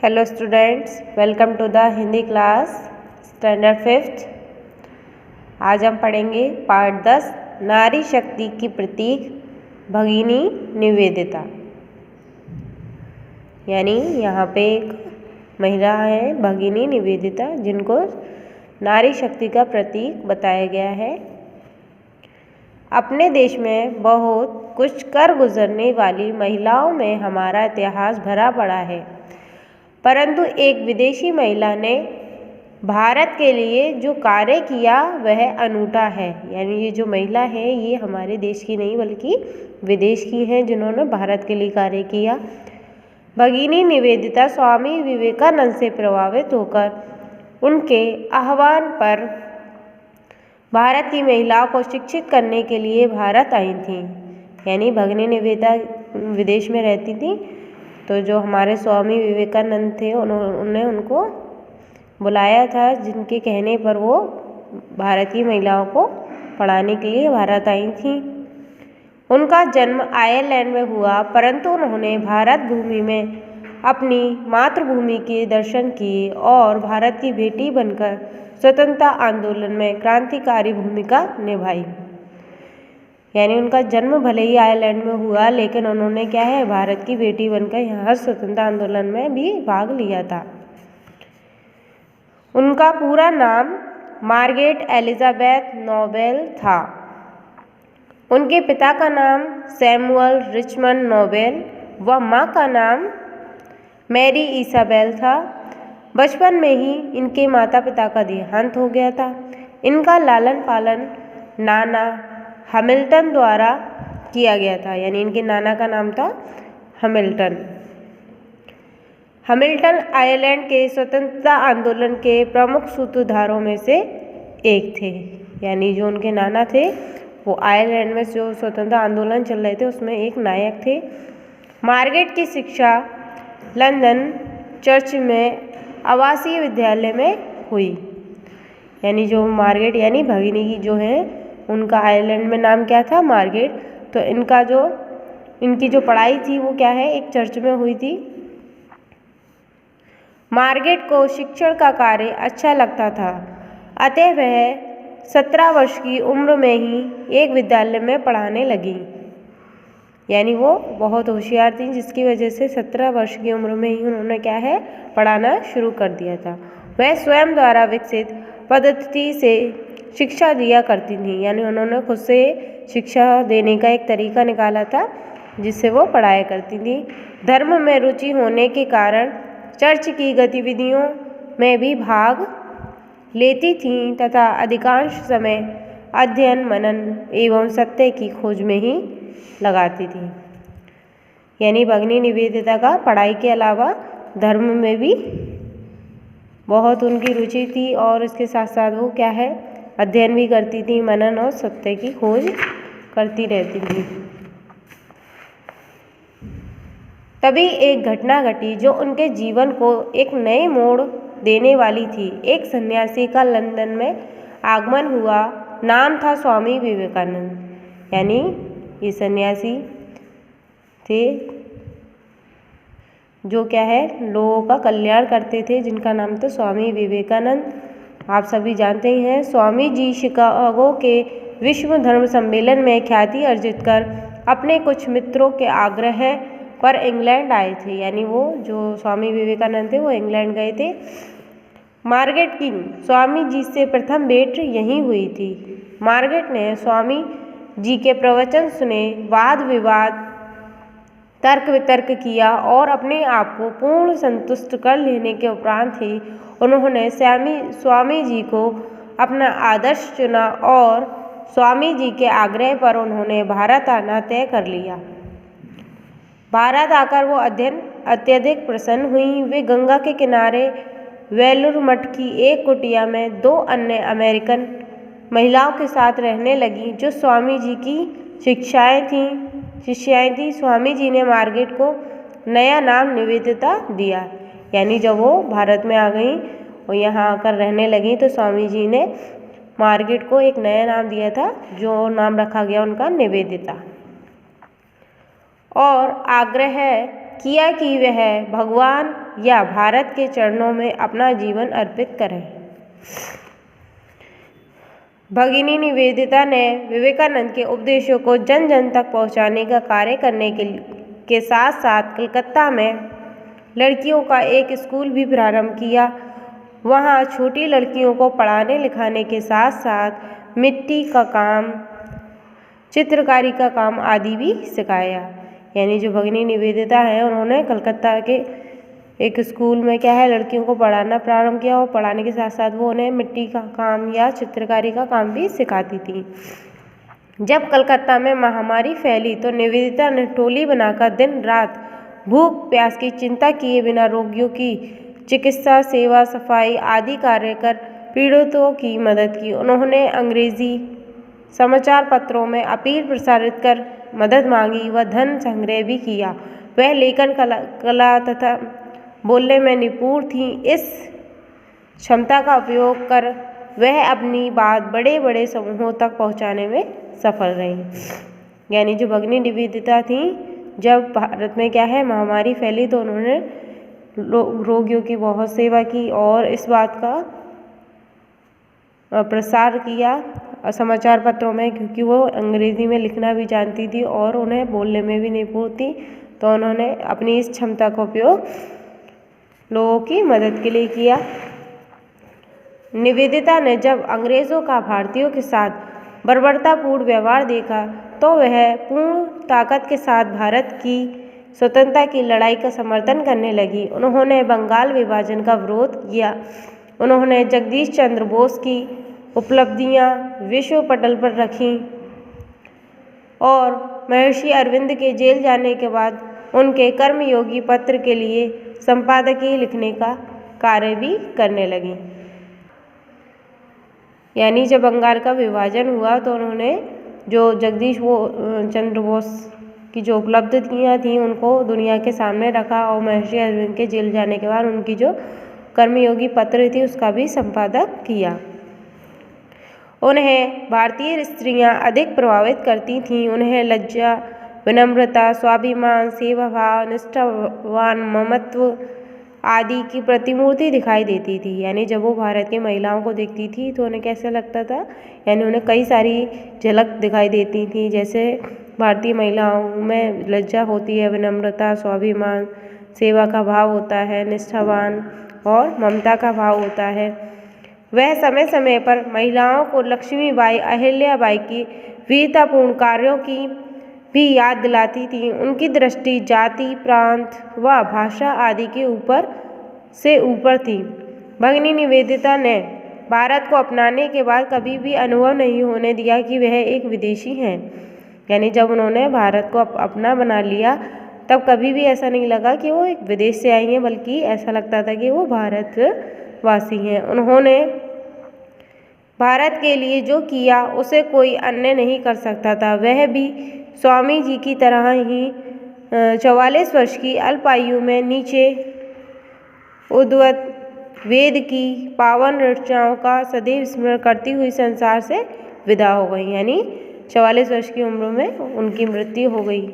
Hello students, welcome to the Hindi class standard 5th। आज हम पढ़ेंगे पार्ट 10 नारी शक्ति की प्रतीक भगिनी निवेदिता। यानी यहाँ पे एक महिला है भगिनी निवेदिता, जिनको नारी शक्ति का प्रतीक बताया गया है। अपने देश में बहुत कुछ कर गुजरने वाली महिलाओं में हमारा इतिहास भरा पड़ा है, परंतु एक विदेशी महिला ने भारत के लिए जो कार्य किया वह अनूठा है। यानी ये जो महिला है ये हमारे देश की नहीं बल्कि विदेश की है, जिन्होंने भारत के लिए कार्य किया। भगिनी निवेदिता स्वामी विवेकानंद से प्रभावित होकर उनके आह्वान पर भारत की महिलाओं को शिक्षित करने के लिए भारत आई थीं। यानी भगिनी निवेदिता विदेश में रहती थी, तो जो हमारे स्वामी विवेकानंद थे उन्होंने उनको बुलाया था, जिनके कहने पर वो भारत की महिलाओं को पढ़ाने के लिए भारत आई थी। उनका जन्म आयरलैंड में हुआ, परंतु उन्होंने भारत भूमि में अपनी मातृभूमि के दर्शन किए और भारत की बेटी बनकर स्वतंत्रता आंदोलन में क्रांतिकारी भूमिका निभाई। यानी उनका जन्म भले ही आयरलैंड में हुआ, लेकिन उन्होंने क्या है, भारत की बेटी बनकर यहाँ स्वतंत्रता आंदोलन में भी भाग लिया था। उनका पूरा नाम मार्गरेट एलिजाबेथ नोबेल था। उनके पिता का नाम सैमुअल रिचमंड नोबेल व माँ का नाम मैरी इसाबेल था। बचपन में ही इनके माता पिता का देहांत हो गया था। इनका लालन पालन नाना हैमिल्टन द्वारा किया गया था। यानी इनके नाना का नाम था हैमिल्टन। हैमिल्टन आयरलैंड के स्वतंत्रता आंदोलन के प्रमुख सूत्रधारों में से एक थे। यानी जो उनके नाना थे वो आयरलैंड में जो स्वतंत्रता आंदोलन चल रहे थे उसमें एक नायक थे। मार्गरेट की शिक्षा लंदन चर्च में आवासीय विद्यालय में हुई। यानी जो मार्गरेट यानी भगिनी की जो है उनका आयरलैंड में नाम क्या था, मार्गरेट। तो इनकी जो पढ़ाई थी वो क्या है, एक चर्च में हुई थी। मार्गरेट को शिक्षण का कार्य अच्छा लगता था, अतः वह 17 वर्ष की उम्र में ही एक विद्यालय में पढ़ाने लगी। यानी वो बहुत होशियार थी, जिसकी वजह से 17 वर्ष की उम्र में ही उन्होंने क्या है, पढ़ाना शुरू कर दिया था। वह स्वयं द्वारा विकसित पद्धति से शिक्षा दिया करती थी। यानी उन्होंने खुद से शिक्षा देने का एक तरीका निकाला था जिससे वो पढ़ाया करती थी। धर्म में रुचि होने के कारण चर्च की गतिविधियों में भी भाग लेती थीं तथा अधिकांश समय अध्ययन मनन एवं सत्य की खोज में ही लगाती थी। यानी भगिनी निवेदिता का पढ़ाई के अलावा धर्म में भी बहुत उनकी रुचि थी और इसके साथ साथ वो क्या है, अध्ययन भी करती थी, मनन और सत्य की खोज करती रहती थी। तभी एक घटना घटी जो उनके जीवन को एक नए मोड़ देने वाली थी। एक सन्यासी का लंदन में आगमन हुआ। नाम था स्वामी विवेकानंद। यानी ये सन्यासी थे जो क्या है, लोगों का कल्याण करते थे, जिनका नाम था स्वामी विवेकानंद। आप सभी जानते ही हैं, स्वामी जी शिकागो के विश्व धर्म सम्मेलन में ख्याति अर्जित कर अपने कुछ मित्रों के आग्रह पर इंग्लैंड आए थे। यानी वो जो स्वामी विवेकानंद थे वो इंग्लैंड गए थे। मार्गरेट की स्वामी जी से प्रथम भेंट यहीं हुई थी। मार्गरेट ने स्वामी जी के प्रवचन सुने, वाद विवाद तर्क वितर्क किया और अपने आप को पूर्ण संतुष्ट कर लेने के उपरांत ही उन्होंने स्वामी जी को अपना आदर्श चुना और स्वामी जी के आग्रह पर उन्होंने भारत आना तय कर लिया। भारत आकर वो अत्यधिक प्रसन्न हुई। वे गंगा के किनारे वेलूर मठ की एक कुटिया में 2 अन्य अमेरिकन महिलाओं के साथ रहने लगी, जो स्वामी जी की शिष्याएं थीं। स्वामी जी ने मार्गरेट को नया नाम निवेदिता दिया। यानी जब वो भारत में आ गई और यहाँ आकर रहने लगी तो स्वामी जी ने मार्गरेट को एक नया नाम दिया था, जो नाम रखा गया उनका निवेदिता। और आग्रह किया कि वह भगवान या भारत के चरणों में अपना जीवन अर्पित करें। भगिनी निवेदिता ने विवेकानंद के उपदेशों को जन जन तक पहुंचाने का कार्य करने के साथ साथ कलकत्ता में लड़कियों का एक स्कूल भी प्रारंभ किया। वहाँ छोटी लड़कियों को पढ़ाने लिखाने के साथ साथ मिट्टी का काम, चित्रकारी का काम आदि भी सिखाया। यानी जो भगिनी निवेदिता है उन्होंने कलकत्ता के एक स्कूल में क्या है लड़कियों को पढ़ाना प्रारंभ किया और पढ़ाने के साथ साथ वो उन्हें मिट्टी का काम या चित्रकारी का काम भी सिखाती थी। जब कलकत्ता में महामारी फैली तो निवेदिता ने टोली बनाकर दिन रात भूख प्यास की चिंता किए बिना रोगियों की चिकित्सा सेवा सफाई आदि कार्य कर पीड़ितों की मदद की। उन्होंने अंग्रेजी समाचार पत्रों में अपील प्रसारित कर मदद मांगी व धन संग्रह भी किया। वह लेखन कला तथा बोलने में निपुण थी। इस क्षमता का उपयोग कर वह अपनी बात बड़े बड़े समूहों तक पहुंचाने में सफल रही। यानी जो भगिनी निवेदिता थी, जब भारत में क्या है महामारी फैली तो उन्होंने रोगियों की बहुत सेवा की और इस बात का प्रसार किया समाचार पत्रों में, क्योंकि वो अंग्रेजी में लिखना भी जानती थी और उन्हें बोलने में भी निपुण थी। तो उन्होंने अपनी इस क्षमता का उपयोग लोगों की मदद के लिए किया। निवेदिता ने जब अंग्रेज़ों का भारतीयों के साथ बर्बरतापूर्ण व्यवहार देखा तो वह पूर्ण ताकत के साथ भारत की स्वतंत्रता की लड़ाई का समर्थन करने लगी। उन्होंने बंगाल विभाजन का विरोध किया। उन्होंने जगदीश चंद्र बोस की उपलब्धियां विश्व पटल पर रखीं और महर्षि अरविंद के जेल जाने के बाद उनके कर्मयोगी पत्र के लिए संपादकीय लिखने का कार्य भी करने लगी। यानी जब बंगाल का विभाजन हुआ तो उन्होंने जो जगदीश चंद्र बोस की जो उपलब्धियाँ थीं उनको दुनिया के सामने रखा और महर्षि अरविंद के जेल जाने के बाद उनकी जो कर्मयोगी पत्र थी उसका भी संपादक किया। उन्हें भारतीय स्त्रियां अधिक प्रभावित करती थीं। उन्हें लज्जा, विनम्रता, स्वाभिमान, सेवाभाव, निष्ठावान, ममत्व आदि की प्रतिमूर्ति दिखाई देती थी। यानी जब वो भारत की महिलाओं को देखती थी तो उन्हें कैसा लगता था, यानी उन्हें कई सारी झलक दिखाई देती थी। जैसे भारतीय महिलाओं में लज्जा होती है, विनम्रता, स्वाभिमान, सेवा का भाव होता है, निष्ठावान और ममता का भाव होता है। वह समय समय पर महिलाओं को लक्ष्मीबाई, अहिल्याबाई की वीरतापूर्ण कार्यों की भी याद दिलाती थी। उनकी दृष्टि जाति, प्रांत व भाषा आदि के ऊपर से ऊपर थी। भगिनी निवेदिता ने भारत को अपनाने के बाद कभी भी अनुभव नहीं होने दिया कि वह एक विदेशी हैं। यानी जब उन्होंने भारत को अपना बना लिया तब कभी भी ऐसा नहीं लगा कि वो एक विदेश से आई हैं, बल्कि ऐसा लगता था कि वो भारतवासी हैं। उन्होंने भारत के लिए जो किया उसे कोई अन्य नहीं कर सकता था। वह भी स्वामी जी की तरह ही 44 वर्ष की अल्प आयु में नीचे उद्वत वेद की पावन रचनाओं का सदैव स्मरण करती हुई संसार से विदा हो गई। यानी 44 वर्ष की उम्र में उनकी मृत्यु हो गई।